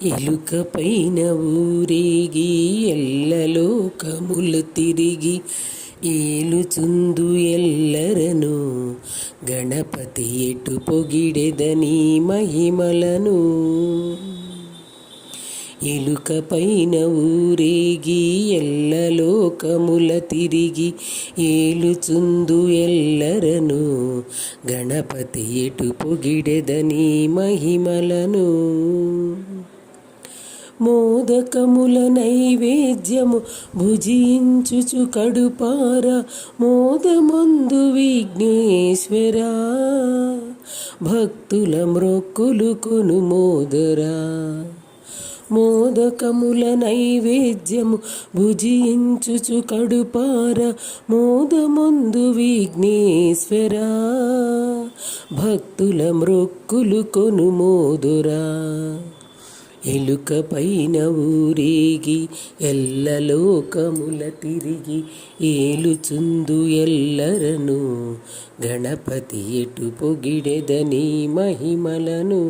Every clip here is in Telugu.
ఎలుక పైన ఊరేగి ఎల్లలోకములు తిరిగి ఏలుచుందు ఎల్లరను గణపతి ఎటు పొగిడెదని మహిమలను. ఎలుక పైన ఊరేగి ఎల్లలోకముల తిరిగి ఏలుచుందు ఎల్లరను గణపతి ఎటు పొగిడెదని మహిమలను. మోదకముల నైవేద్యము భుజించుచు కడుపార మోదమందు విఘ్నేశ్వరా భక్తుల మ్రొక్కులు కొను మోదరా. మోదకముల నైవేద్యము భుజించుచు కడుపార మోదమందు విఘ్నేశ్వరా భక్తుల మ్రొక్కులు కొను మోదురా. ఎలుక పైన ఊరేగి ఎల్లలోకముల తిరిగి ఏలుచుందు ఎల్లరను గణపతి ఎటు పొగిడెదని మహిమలను.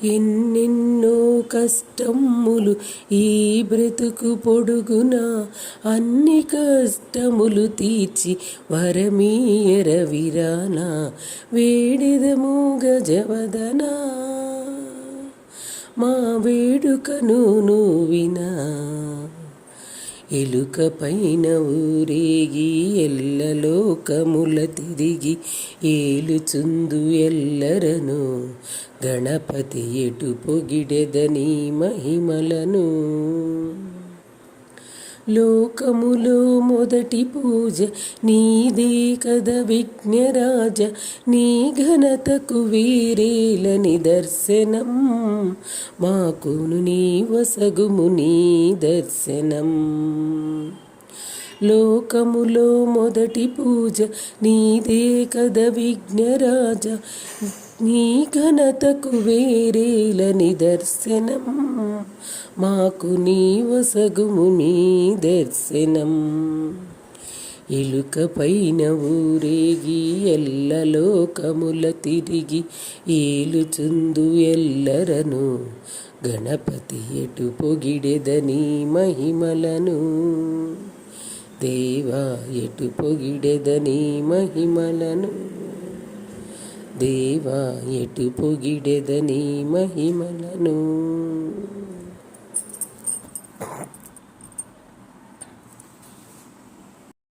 ఎన్నెన్నో కష్టములు ఈ బ్రతుకు పొడుగున అన్ని కష్టములు తీర్చి వరమీయర విరాన వేడెదము గజవదనా మా వేడుకను నువ్వినా. ఎలుక పైన ఊరేగి ఎల్లలోకముల తిరిగి ఏలుచుందు ఎల్లరను గణపతి ఎటు పొగిడెదని మహిమలను. లోకములో మొదటి పూజ నీదే కద విఘ్నరాజ నీ ఘనతకు వేరేల నిదర్శనం మాకును నీ వసగుము నీ దర్శనం. లోకములో మొదటి పూజ నీదే కద విఘ్నరాజ నీ ఘనతకు వేరేల నిదర్శనం మాకు నీ వసగుము నీ దర్శనం. ఎలుక పైన ఊరేగి ఎల్లలోకముల తిరిగి ఏలుచుందు ఎల్లరను గణపతి ఎటు పొగిడెదని మహిమలను. దేవా ఎటు పొగిడెదని మహిమలను. దేవా ఎటు పొగిడెదని మహిమలను.